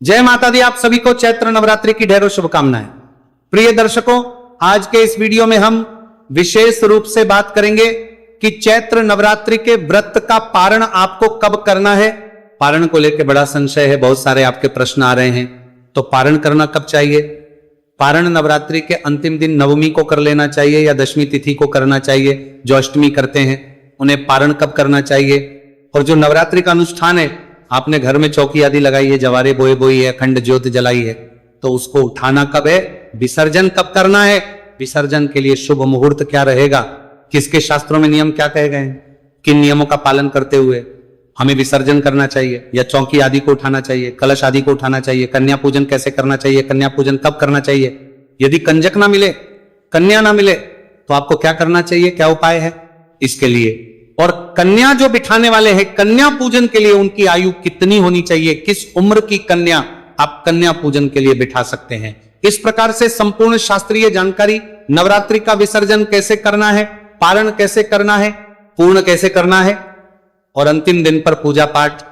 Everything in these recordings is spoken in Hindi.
जय माता दी। आप सभी को चैत्र नवरात्रि की ढेरों शुभकामनाएं। प्रिय दर्शकों, आज के इस वीडियो में हम विशेष रूप से बात करेंगे कि चैत्र नवरात्रि के व्रत का पारण आपको कब करना है। पारण को लेकर बड़ा संशय है, बहुत सारे आपके प्रश्न आ रहे हैं। तो पारण करना कब चाहिए? पारण नवरात्रि के अंतिम दिन नवमी को कर लेना चाहिए या दशमी तिथि को करना चाहिए? जो अष्टमी करते हैं उन्हें पारण कब करना चाहिए? और जो नवरात्रि का अनुष्ठान है, आपने घर में चौकी आदि लगाई है, जवारे बोई है, अखंड ज्योत जलाई है, तो उसको उठाना कब है? विसर्जन कब करना है? विसर्जन के लिए शुभ मुहूर्त क्या रहेगा? किसके शास्त्रों में नियम क्या कहे गए हैं? किन नियमों का पालन करते हुए हमें विसर्जन करना चाहिए या चौकी आदि को उठाना चाहिए, कलश आदि को उठाना चाहिए? कन्या पूजन कैसे करना चाहिए? कन्या पूजन कब करना चाहिए? यदि कंजक ना मिले, कन्या ना मिले, तो आपको क्या करना चाहिए? क्या उपाय है इसके लिए? और कन्या जो बिठाने वाले हैं, कन्या पूजन के लिए उनकी आयु कितनी होनी चाहिए? किस उम्र की कन्या आप कन्या पूजन के लिए बिठा सकते हैं? इस प्रकार से संपूर्ण शास्त्रीय जानकारी, नवरात्रि का विसर्जन कैसे करना है, पारण कैसे करना है, पूर्ण कैसे करना है, और अंतिम दिन पर पूजा पाठ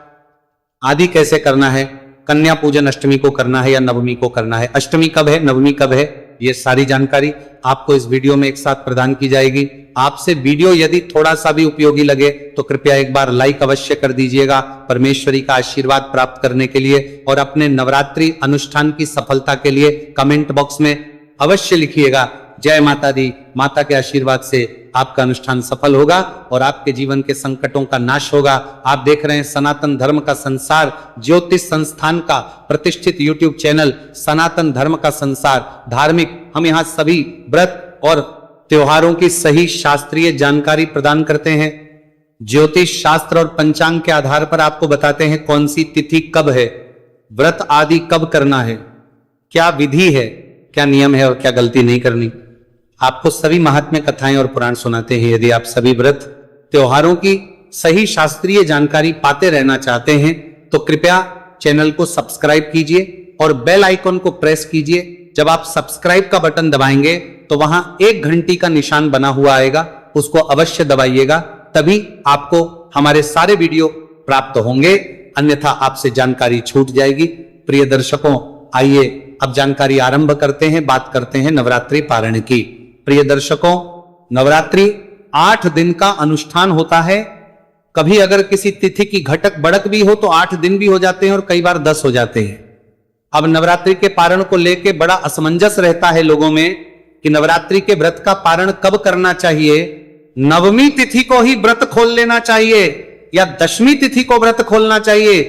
आदि कैसे करना है, कन्या पूजन अष्टमी को करना है या नवमी को करना है, अष्टमी कब है, नवमी कब है, ये सारी जानकारी आपको इस वीडियो में एक साथ प्रदान की जाएगी। आपसे वीडियो यदि थोड़ा सा भी उपयोगी लगे तो कृपया एक बार लाइक अवश्य कर दीजिएगा, परमेश्वरी का आशीर्वाद प्राप्त करने के लिए। और अपने नवरात्रि अनुष्ठान की सफलता के लिए कमेंट बॉक्स में अवश्य लिखिएगा जय माता दी। माता के आशीर्वाद से आपका अनुष्ठान सफल होगा और आपके जीवन के संकटों का नाश होगा। आप देख रहे हैं सनातन धर्म का संसार ज्योतिष संस्थान का प्रतिष्ठित YouTube चैनल सनातन धर्म का संसार धार्मिक। हम यहाँ सभी व्रत और त्योहारों की सही शास्त्रीय जानकारी प्रदान करते हैं। ज्योतिष शास्त्र और पंचांग के आधार पर आपको बताते हैं कौन सी तिथि कब है, व्रत आदि कब करना है, क्या विधि है, क्या नियम है और क्या गलती नहीं करनी। आपको सभी महात्म्य कथाएं और पुराण सुनाते हैं। यदि आप सभी व्रत त्योहारों की सही शास्त्रीय जानकारी पाते रहना चाहते हैं तो कृपया चैनल को सब्सक्राइब कीजिए और बेल आइकॉन को प्रेस कीजिए। जब आप सब्सक्राइब का बटन दबाएंगे तो वहां एक घंटी का निशान बना हुआ आएगा, उसको अवश्य दबाइएगा, तभी आपको हमारे सारे वीडियो प्राप्त होंगे, अन्यथा आपसे जानकारी छूट जाएगी। प्रिय दर्शकों, आइए अब जानकारी आरंभ करते हैं, बात करते हैं नवरात्रि पारण की। प्रिय दर्शकों, नवरात्रि 8 दिन का अनुष्ठान होता है। कभी अगर किसी तिथि की घटक बढ़क भी हो तो 8 दिन भी हो जाते हैं और कई बार 10 हो जाते हैं। अब नवरात्रि के पारण को लेकर बड़ा असमंजस रहता है लोगों में कि नवरात्रि के व्रत का पारण कब करना चाहिए। नवमी तिथि को ही व्रत खोल लेना चाहिए या दशमी तिथि को व्रत खोलना चाहिए?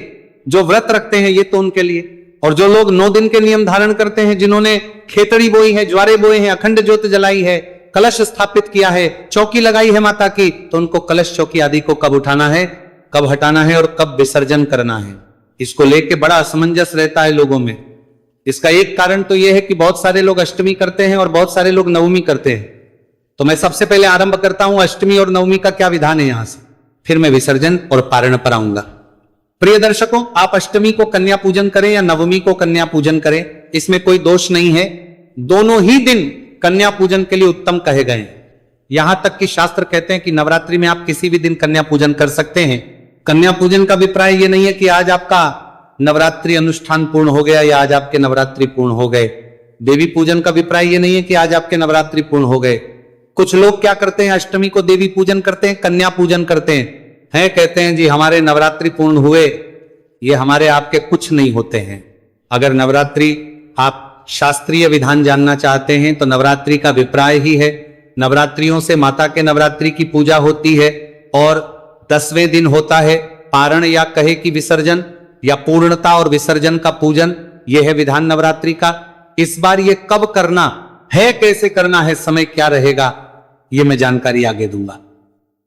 जो व्रत रखते हैं ये तो उनके लिए, और जो लोग 9 दिन के नियम धारण करते हैं, जिन्होंने खेतड़ी बोई है, ज्वारे बोए हैं, अखंड ज्योत जलाई है, कलश स्थापित किया है, चौकी लगाई है माता की, तो उनको कलश चौकी आदि को कब उठाना है, कब हटाना है और कब विसर्जन करना है, इसको लेके बड़ा असमंजस रहता है लोगों में। इसका एक कारण तो यह है कि बहुत सारे लोग अष्टमी करते हैं और बहुत सारे लोग नवमी करते हैं। तो मैं सबसे पहले आरंभ करता हूं अष्टमी और नवमी का क्या विधान है यहां से, फिर मैं विसर्जन और पारण पर आऊंगा। प्रिय दर्शकों, आप अष्टमी को कन्या पूजन करें या नवमी को कन्या पूजन करें, इसमें कोई दोष नहीं है। दोनों ही दिन कन्या पूजन के लिए उत्तम कहे गए हैं। यहां तक कि शास्त्र कहते हैं कि नवरात्रि में आप किसी भी दिन कन्या पूजन कर सकते हैं। कन्या पूजन का अभिप्राय यह नहीं है कि आज आपका नवरात्रि अनुष्ठान पूर्ण हो गया या आज आपके नवरात्रि पूर्ण हो गए। देवी पूजन का अभिप्राय यह नहीं है कि आज आपके नवरात्रि पूर्ण हो गए। कुछ लोग क्या करते हैं, अष्टमी को देवी पूजन करते हैं, कन्या पूजन करते हैं, कहते हैं जी हमारे नवरात्रि पूर्ण हुए। ये हमारे आपके कुछ नहीं होते हैं। अगर नवरात्रि आप शास्त्रीय विधान जानना चाहते हैं तो नवरात्रि का अभिप्राय ही है, नवरात्रियों से माता के नवरात्रि की पूजा होती है और 10वें दिन होता है पारण या कहे कि विसर्जन या पूर्णता और विसर्जन का पूजन। यह है विधान नवरात्रि का। इस बार ये कब करना है, कैसे करना है, समय क्या रहेगा, ये मैं जानकारी आगे दूंगा।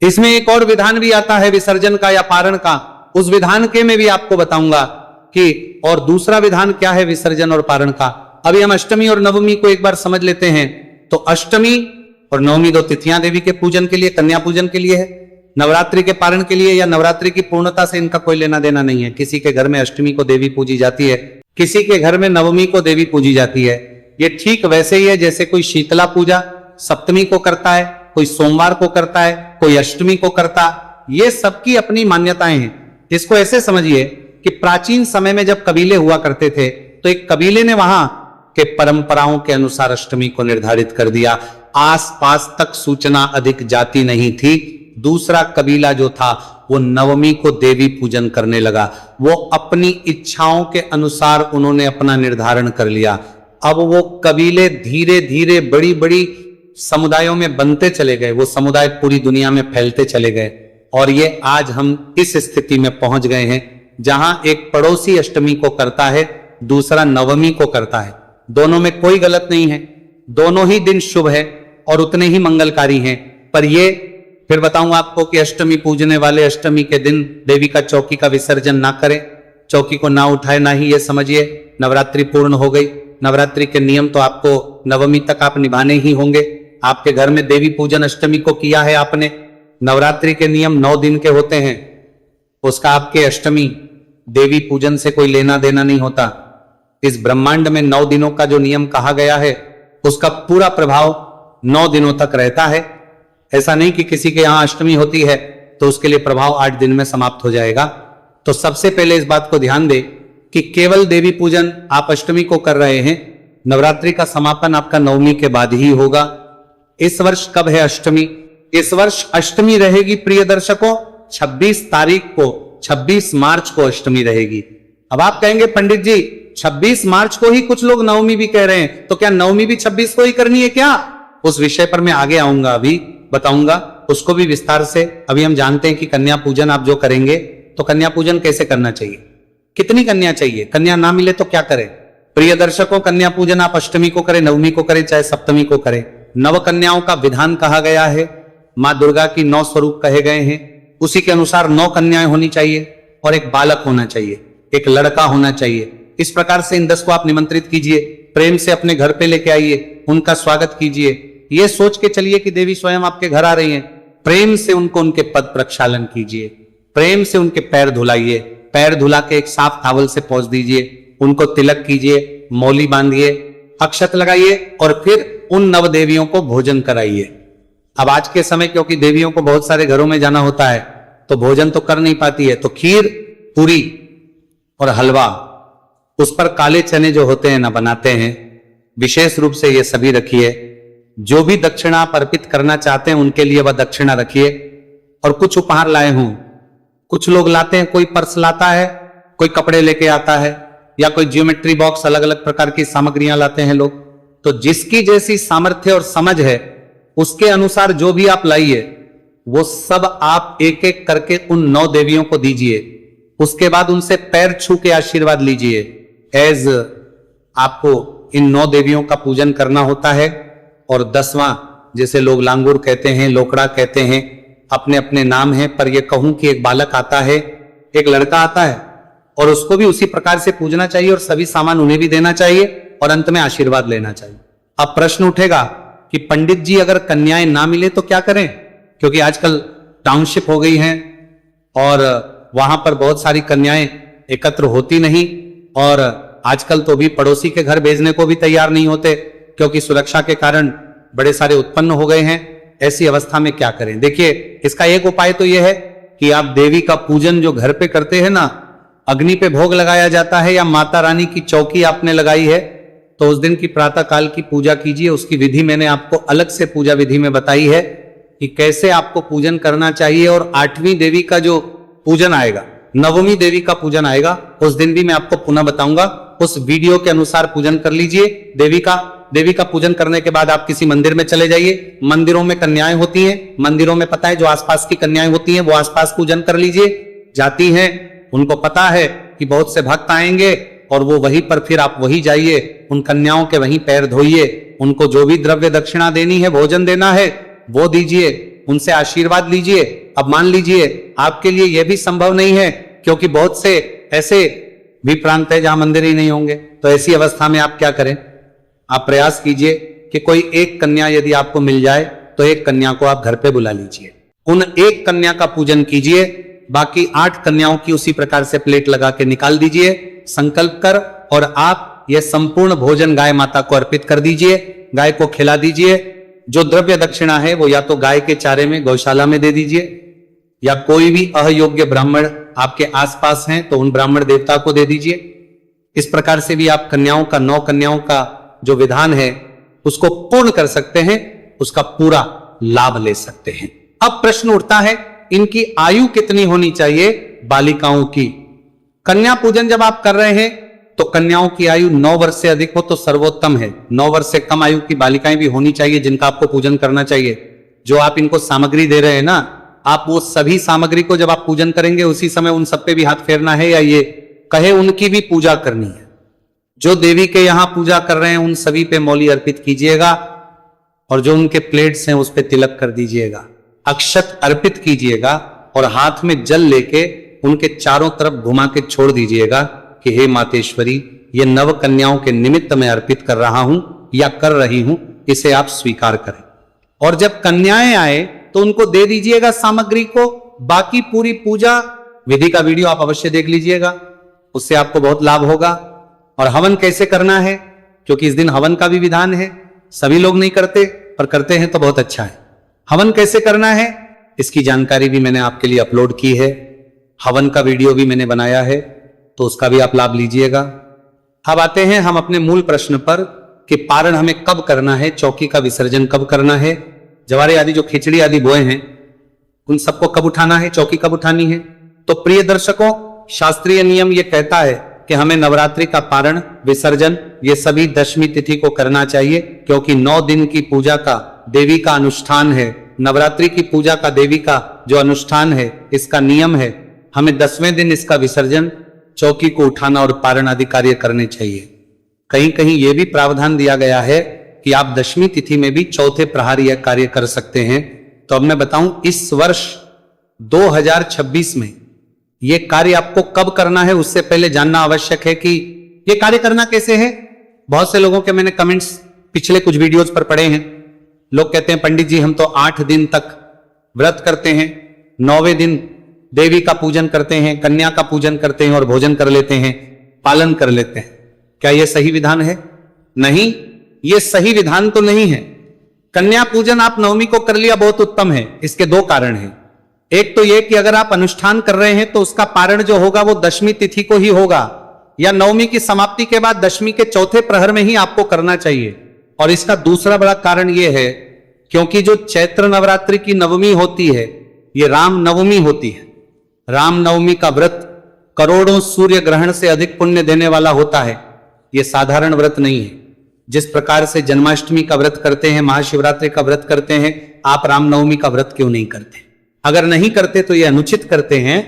इसमें एक और विधान भी आता है विसर्जन का या पारण का, उस विधान के मैं भी आपको बताऊंगा कि और दूसरा विधान क्या है विसर्जन और पारण का। अभी हम अष्टमी और नवमी को एक बार समझ लेते हैं। तो अष्टमी और नवमी 2 तिथियां देवी के पूजन के लिए, कन्या पूजन के लिए है। नवरात्रि के पारण के लिए या नवरात्रि की पूर्णता से इनका कोई लेना देना नहीं है। किसी के घर में अष्टमी को देवी पूजी जाती है, किसी के घर में नवमी को देवी पूजी जाती है। ये ठीक वैसे ही है जैसे कोई शीतला पूजा सप्तमी को करता है, कोई सोमवार को करता है, कोई अष्टमी को करता। ये सबकी अपनी मान्यताएं हैं। इसको ऐसे समझिए कि प्राचीन समय में जब कबीले हुआ करते थे तो एक कबीले ने वहां के परंपराओं के अनुसार अष्टमी को निर्धारित कर दिया। आसपास तक सूचना अधिक जाती नहीं थी। दूसरा कबीला जो था वो नवमी को देवी पूजन करने लगा। वो अपनी इच्छाओं के अनुसार उन्होंने अपना निर्धारण कर लिया। अब वो कबीले धीरे धीरे बड़ी बड़ी समुदायों में बनते चले गए। वो समुदाय पूरी दुनिया में फैलते चले गए और ये आज हम इस स्थिति में पहुंच गए हैं जहां एक पड़ोसी अष्टमी को करता है, दूसरा नवमी को करता है। दोनों में कोई गलत नहीं है, दोनों ही दिन शुभ है और उतने ही मंगलकारी हैं। पर ये फिर बताऊंगा आपको कि अष्टमी पूजने वाले अष्टमी के दिन देवी का चौकी का विसर्जन ना करें, चौकी को ना उठाए, ना ही ये समझिए नवरात्रि पूर्ण हो गई। नवरात्रि के नियम तो आपको नवमी तक आप निभाने ही होंगे। आपके घर में देवी पूजन अष्टमी को किया है आपने, नवरात्रि के नियम 9 दिन के होते हैं, उसका आपके अष्टमी देवी पूजन से कोई लेना देना नहीं होता। इस ब्रह्मांड में 9 दिनों का जो नियम कहा गया है उसका पूरा प्रभाव 9 दिनों तक रहता है। ऐसा नहीं कि किसी के यहां अष्टमी होती है तो उसके लिए प्रभाव 8 दिन में समाप्त हो जाएगा। तो सबसे पहले इस बात को ध्यान दें कि केवल देवी पूजन आप अष्टमी को कर रहे हैं, नवरात्रि का समापन आपका नवमी के बाद ही होगा। इस वर्ष कब है अष्टमी? इस वर्ष अष्टमी रहेगी प्रिय दर्शकों 26 तारीख को, 26 मार्च को अष्टमी रहेगी। अब आप कहेंगे पंडित जी 26 मार्च को ही कुछ लोग नवमी भी कह रहे हैं, तो क्या नवमी भी 26 को ही करनी है क्या? उस विषय पर मैं आगे आऊंगा, अभी बताऊंगा उसको भी विस्तार से। अभी हम जानते हैं कि कन्या पूजन आप जो करेंगे तो कन्या पूजन कैसे करना चाहिए, कितनी कन्या चाहिए, कन्या ना मिले तो क्या करें। प्रिय दर्शकों, कन्या पूजन आप अष्टमी को करें, नवमी को करें, चाहे सप्तमी को करें, नव कन्याओं का विधान कहा गया है। मां दुर्गा की 9 स्वरूप कहे गए हैं, उसी के अनुसार 9 कन्याएं होनी चाहिए और एक बालक होना चाहिए, एक लड़का होना चाहिए। इस प्रकार से इन 10 को आप निमंत्रित कीजिए, प्रेम से अपने घर पे लेके आइए, उनका स्वागत कीजिए। ये सोच के चलिए कि देवी स्वयं आपके घर आ रही हैं। प्रेम से उनको उनके पद प्रक्षालन कीजिए, प्रेम से उनके पैर धुलाइए, पैर धुला के एक साफ टॉवल से पोंछ दीजिए, उनको तिलक कीजिए, मौली बांधिए, अक्षत लगाइए और फिर उन नव देवियों को भोजन कराइए। अब आज के समय क्योंकि देवियों को बहुत सारे घरों में जाना होता है तो भोजन तो कर नहीं पाती है, तो खीर, पूरी और हलवा, उस पर काले चने जो होते हैं ना बनाते हैं, विशेष रूप से ये सभी रखिए। जो भी दक्षिणा आप अर्पित करना चाहते हैं उनके लिए वह दक्षिणा रखिए और कुछ उपहार लाए हों। कुछ लोग लाते हैं, कोई पर्स लाता है, कोई कपड़े लेके आता है, या कोई ज्योमेट्री बॉक्स, अलग अलग प्रकार की सामग्रियां लाते हैं लोग। तो जिसकी जैसी सामर्थ्य और समझ है उसके अनुसार जो भी आप लाइए वो सब आप एक एक करके उन 9 देवियों को दीजिए। उसके बाद उनसे पैर छू के आशीर्वाद लीजिए। एज आपको इन 9 देवियों का पूजन करना होता है। और 10वां, जैसे लोग लांगुर कहते हैं, लोकड़ा कहते हैं, अपने अपने नाम है, पर यह कहूं कि एक बालक आता है, एक लड़का आता है और उसको भी उसी प्रकार से पूजना चाहिए और सभी सामान उन्हें भी देना चाहिए और अंत में आशीर्वाद लेना चाहिए। अब प्रश्न उठेगा कि पंडित जी अगर कन्याएं ना मिले तो क्या करें, क्योंकि आजकल टाउनशिप हो गई हैं और वहां पर बहुत सारी कन्याएं एकत्र होती नहीं और आजकल तो भी पड़ोसी के घर भेजने को भी तैयार नहीं होते क्योंकि सुरक्षा के कारण बड़े सारे उत्पन्न हो गए हैं। ऐसी अवस्था में क्या करें? देखिए, इसका एक उपाय तो यह है कि आप देवी का पूजन जो घर पे करते हैं ना, अग्नि पे भोग लगाया जाता है या माता रानी की चौकी आपने लगाई है, तो उस दिन की प्रातः काल की पूजा कीजिए। उसकी विधि मैंने आपको अलग से पूजा विधि में बताई है कि कैसे आपको पूजन करना चाहिए। और 8वीं देवी का जो पूजन आएगा, 9वीं देवी का पूजन आएगा, उस दिन भी मैं आपको पुनः बताऊंगा। उस वीडियो के अनुसार पूजन कर लीजिए देवी का पूजन करने के बाद आप किसी मंदिर में चले जाइए। मंदिरों में कन्याएं होती हैं, मंदिरों में पता है जो आसपास की कन्याएं होती हैं वो आसपास पूजन कर लीजिए। जाती हैं, उनको पता है कि बहुत से भक्त आएंगे और वो वहीं पर, फिर आप वहीं जाइए, उन कन्याओं के वहीं पैर धोइए, उनको जो भी द्रव्य दक्षिणा देनी है, भोजन देना है वो दीजिए, उनसे आशीर्वाद लीजिए। अब मान लीजिए आपके लिए यह भी संभव नहीं है क्योंकि बहुत से ऐसे भी प्रांत है जहां मंदिर ही नहीं होंगे, तो ऐसी अवस्था में आप क्या करें? आप प्रयास कीजिए कि कोई एक कन्या यदि आपको मिल जाए तो एक कन्या को आप घर पे बुला लीजिए, उन एक कन्या का पूजन कीजिए, बाकी 8 कन्याओं की उसी प्रकार से प्लेट लगा के निकाल दीजिए संकल्प कर, और आप यह संपूर्ण भोजन गाय माता को अर्पित कर दीजिए, गाय को खिला दीजिए। जो द्रव्य दक्षिणा है वो या तो गाय के चारे में गौशाला में दे दीजिए या कोई भी अयोग्य ब्राह्मण आपके आसपास हैं तो उन ब्राह्मण देवता को दे दीजिए। इस प्रकार से भी आप कन्याओं का 9 कन्याओं का जो विधान है उसको पूर्ण कर सकते हैं, उसका पूरा लाभ ले सकते हैं। अब प्रश्न उठता है इनकी आयु कितनी होनी चाहिए बालिकाओं की। कन्या पूजन जब आप कर रहे हैं तो कन्याओं की आयु 9 वर्ष से अधिक हो तो सर्वोत्तम है। 9 वर्ष से कम आयु की बालिकाएं भी होनी चाहिए जिनका आपको पूजन करना चाहिए। जो आप इनको सामग्री दे रहे हैं ना, आप वो सभी सामग्री को जब आप पूजन करेंगे उसी समय उन सब पे भी हाथ फेरना है, या ये कहे उनकी भी पूजा करनी है। जो देवी के यहां पूजा कर रहे हैं उन सभी पे मौली अर्पित कीजिएगा और जो उनके प्लेट्स हैं उस पे तिलक कर दीजिएगा, अक्षत अर्पित कीजिएगा और हाथ में जल लेके उनके चारों तरफ घुमा के छोड़ दीजिएगा कि हे मातेश्वरी, ये नव कन्याओं के निमित्त मैं अर्पित कर रहा हूं या कर रही हूं, इसे आप स्वीकार करें। और जब कन्याएं आए तो उनको दे दीजिएगा सामग्री को। बाकी पूरी पूजा विधि का वीडियो आप अवश्य देख लीजिएगा, उससे आपको बहुत लाभ होगा। और हवन कैसे करना है, क्योंकि इस दिन हवन का भी विधान है। सभी लोग नहीं करते, पर करते हैं तो बहुत अच्छा है। हवन कैसे करना है इसकी जानकारी भी मैंने आपके लिए अपलोड की है। हवन का वीडियो भी मैंने बनाया है, तो उसका भी आप लाभ लीजिएगा। अब आते हैं हम अपने मूल प्रश्न पर कि पारण हमें कब करना है, चौकी का विसर्जन कब करना है, जवारे आदि जो खिचड़ी आदि बोए हैं उन सबको कब उठाना है, चौकी कब उठानी है। तो प्रिय दर्शकों, शास्त्रीय नियम ये कहता है कि हमें नवरात्रि का पारण विसर्जन ये सभी दशमी तिथि को करना चाहिए, क्योंकि 9 दिन की पूजा का देवी का अनुष्ठान है। नवरात्रि की पूजा का देवी का जो अनुष्ठान है, इसका नियम है हमें 10वें दिन इसका विसर्जन, चौकी को उठाना और पारण आदि कार्य करने चाहिए। कहीं कहीं यह भी प्रावधान दिया गया है कि आप दशमी तिथि में भी चौथे प्रहर यह कार्य कर सकते हैं। तो अब मैं बताऊं, इस वर्ष 2026 में यह कार्य आपको कब करना है उससे पहले जानना आवश्यक है कि यह कार्य करना कैसे है। बहुत से लोगों के मैंने कमेंट्स पिछले कुछ वीडियोज पर पढ़े हैं। लोग कहते हैं पंडित जी हम तो 8 दिन तक व्रत करते हैं, 9वें दिन देवी का पूजन करते हैं, कन्या का पूजन करते हैं और भोजन कर लेते हैं, पालन कर लेते हैं। क्या यह सही विधान है? नहीं, यह सही विधान तो नहीं है। कन्या पूजन आप 9वीं को कर लिया, बहुत उत्तम है। इसके 2 कारण हैं। एक तो यह कि अगर आप अनुष्ठान कर रहे हैं तो उसका पारण जो होगा वो दशमी तिथि को ही होगा, या 9वीं की समाप्ति के बाद दशमी के चौथे प्रहर में ही आपको करना चाहिए। और इसका दूसरा बड़ा कारण यह है क्योंकि जो चैत्र नवरात्रि की नवमी होती है ये राम नवमी होती है। राम नवमी का व्रत करोड़ों सूर्य ग्रहण से अधिक पुण्य देने वाला होता है। यह साधारण व्रत नहीं है। जिस प्रकार से जन्माष्टमी का व्रत करते हैं, महाशिवरात्रि का व्रत करते हैं, आप रामनवमी का व्रत क्यों नहीं करते? अगर नहीं करते तो यह अनुचित करते हैं।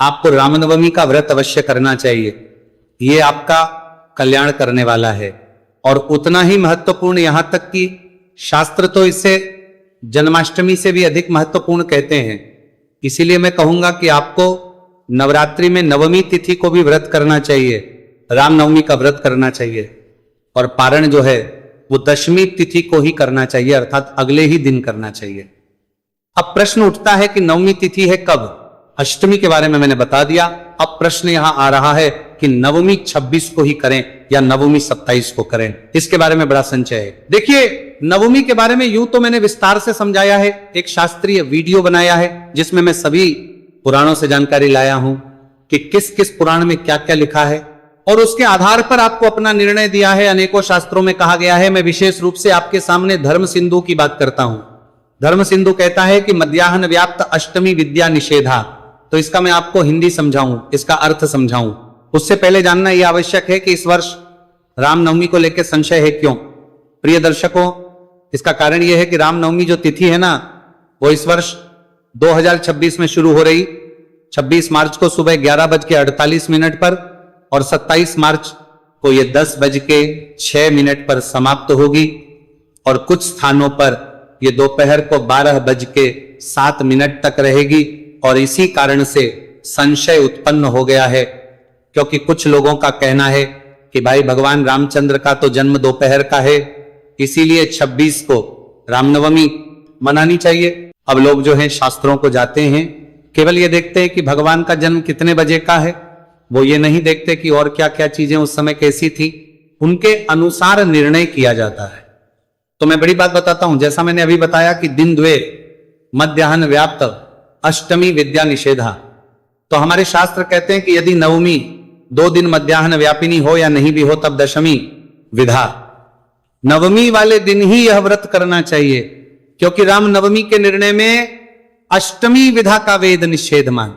आपको रामनवमी का व्रत अवश्य करना चाहिए। यह आपका कल्याण करने वाला है और उतना ही महत्वपूर्ण, यहां तक कि शास्त्र तो इसे जन्माष्टमी से भी अधिक महत्वपूर्ण कहते हैं। इसीलिए मैं कहूंगा कि आपको नवरात्रि में 9वीं तिथि को भी व्रत करना चाहिए, रामनवमी का व्रत करना चाहिए, और पारण जो है वो दशमी तिथि को ही करना चाहिए, अर्थात अगले ही दिन करना चाहिए। अब प्रश्न उठता है कि 9वीं तिथि है कब? अष्टमी के बारे में मैंने बता दिया। अब प्रश्न यहां आ रहा है कि नवमी 26 को ही करें या नवमी 27 को करें। इसके बारे में बड़ा संशय है। देखिए, नवमी के बारे में यूं तो मैंने विस्तार से समझाया है, एक शास्त्रीय वीडियो बनाया है जिसमें मैं सभी पुराणों से जानकारी लाया हूं कि किस किस पुराण में क्या क्या लिखा है, और उसके आधार पर आपको अपना निर्णय दिया है। अनेकों शास्त्रों में कहा गया है। मैं विशेष रूप से आपके सामने धर्म सिंधु की बात करता हूं। धर्म सिंधु कहता है कि मध्याह्न व्याप्त अष्टमी विद्या निषेधा। तो इसका मैं आपको हिंदी समझाऊं, इसका अर्थ समझाऊं, उससे पहले जानना यह आवश्यक है कि इस वर्ष रामनवमी को लेकर संशय है क्यों। प्रिय दर्शकों, इसका कारण यह है कि रामनवमी जो तिथि है ना, वो इस वर्ष 2026 में शुरू हो रही। 26 मार्च को सुबह 11:48 पर और 27 मार्च को यह 10:06 पर समाप्त होगी, और कुछ स्थानों पर यह दोपहर को 12:07 तक रहेगी। और इसी कारण से संशय उत्पन्न हो गया है, क्योंकि कुछ लोगों का कहना है कि भाई भगवान रामचंद्र का तो जन्म दोपहर का है, इसीलिए 26 को रामनवमी मनानी चाहिए। अब लोग जो हैं शास्त्रों को जाते हैं, केवल ये देखते हैं कि भगवान का जन्म कितने बजे का है, वो ये नहीं देखते कि और क्या क्या चीजें उस समय कैसी थी। उनके अनुसार निर्णय किया जाता है। तो मैं बड़ी बात बताता हूं, जैसा मैंने अभी बताया कि दिन द्वे मध्याह्न व्याप्त अष्टमी विद्या निषेधा, तो हमारे शास्त्र कहते हैं कि यदि नवमी 2 दिन मध्याह्न व्यापिनी हो या नहीं भी हो, तब दशमी विधा, नवमी वाले दिन ही यह व्रत करना चाहिए, क्योंकि राम नवमी के निर्णय में अष्टमी विधा का वेद निषेध मान।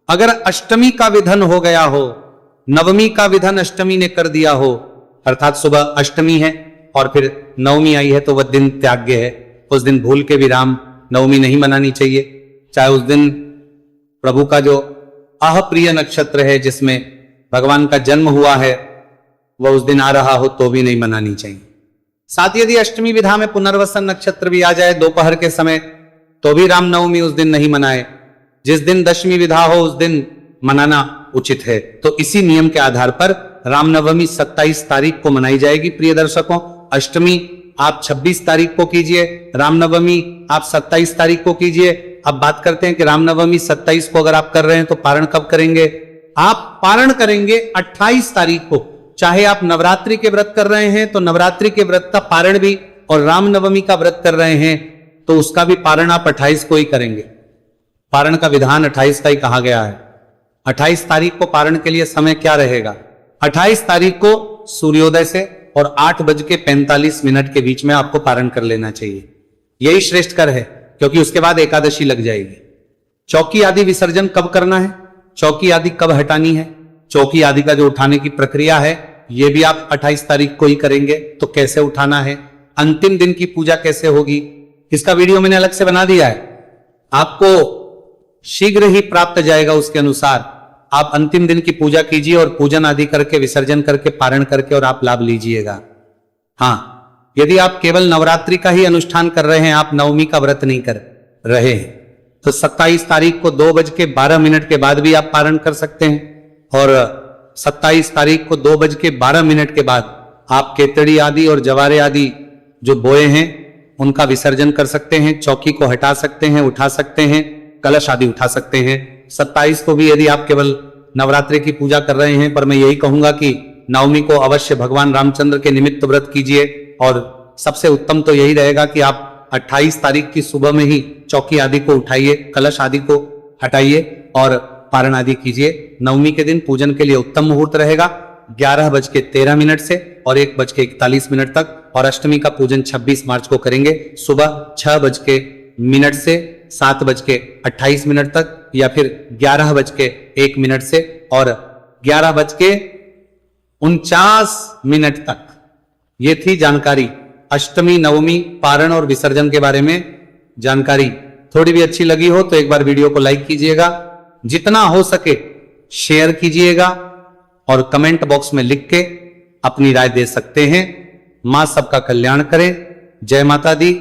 अगर अष्टमी का विधन हो गया हो, नवमी का विधन अष्टमी ने कर दिया हो, अर्थात सुबह अष्टमी है और फिर नवमी आई है, तो वह दिन त्याग्य है। उस दिन भूल के भी राम नवमी नहीं मनानी चाहिए, चाहे उस दिन प्रभु का जो अप्रिय नक्षत्र है जिसमें भगवान का जन्म हुआ है वह उस दिन आ रहा हो, तो भी नहीं मनानी चाहिए। साथ ही यदि अष्टमी विधा में पुनर्वसन नक्षत्र भी आ जाए दोपहर के समय, तो भी रामनवमी उस दिन नहीं मनाए। जिस दिन दशमी विधा हो उस दिन मनाना उचित है। तो इसी नियम के आधार पर रामनवमी 27 तारीख को मनाई जाएगी। प्रिय दर्शकों, अष्टमी आप 26 तारीख को कीजिए, रामनवमी आप 27 तारीख को कीजिए। अब बात करते हैं कि रामनवमी 27 को अगर आप कर रहे हैं तो पारण कब करेंगे? आप पारण करेंगे 28 तारीख को। चाहे आप नवरात्रि के व्रत कर रहे हैं तो नवरात्रि के व्रत का पारण भी, और रामनवमी का व्रत कर रहे हैं तो उसका भी पारण आप 28 को ही करेंगे। पारण का विधान 28 का ही कहा गया है। 28 तारीख को पारण के लिए समय क्या रहेगा? 28 तारीख को सूर्योदय से और 8:45 के बीच में आपको पारण कर लेना चाहिए। यही श्रेष्ठ कर है, क्योंकि उसके बाद एकादशी लग जाएगी। चौकी आदि विसर्जन कब करना है, चौकी आदि कब हटानी है, चौकी आदि का जो उठाने की प्रक्रिया है यह भी आप 28 तारीख को ही करेंगे। तो कैसे उठाना है, अंतिम दिन की पूजा कैसे होगी, इसका वीडियो मैंने अलग से बना दिया है, आपको शीघ्र ही प्राप्त जाएगा। उसके अनुसार आप अंतिम दिन की पूजा कीजिए और पूजन आदि करके, विसर्जन करके, पारण करके और आप लाभ लीजिएगा। हाँ, यदि आप केवल नवरात्रि का ही अनुष्ठान कर रहे हैं, आप नवमी का व्रत नहीं कर रहे हैं, तो 27 तारीख को 2:12 के बाद भी आप पारण कर सकते हैं। और 27 तारीख को 2:12 के बाद आप केतड़ी आदि और जवारे आदि जो बोए हैं उनका विसर्जन कर सकते हैं, चौकी को हटा सकते हैं, उठा सकते हैं, कलश आदि उठा सकते हैं। 27 को भी यदि आप केवल नवरात्रि की पूजा कर रहे हैं, पर मैं यही कहूंगा कि नवमी को अवश्य भगवान रामचंद्र के निमित्त व्रत कीजिए। और सबसे उत्तम तो यही रहेगा कि आप 28 तारीख की सुबह में ही चौकी आदि को उठाइए, कलश आदि को हटाइए और पारण आदि कीजिए। नवमी के दिन पूजन के लिए उत्तम मुहूर्त रहेगा 11:13 से और 1:41 तक, और अष्टमी का पूजन 26 मार्च को करेंगे सुबह 6:00 से 7:28 तक, या फिर 11:01 से और 11:49 तक। ये थी जानकारी अष्टमी, नवमी, पारण और विसर्जन के बारे में जानकारी। थोड़ी भी अच्छी लगी हो तो एक बार वीडियो को लाइक कीजिएगा, जितना हो सके शेयर कीजिएगा और कमेंट बॉक्स में लिख के अपनी राय दे सकते हैं। मां सबका कल्याण करे। जय माता दी।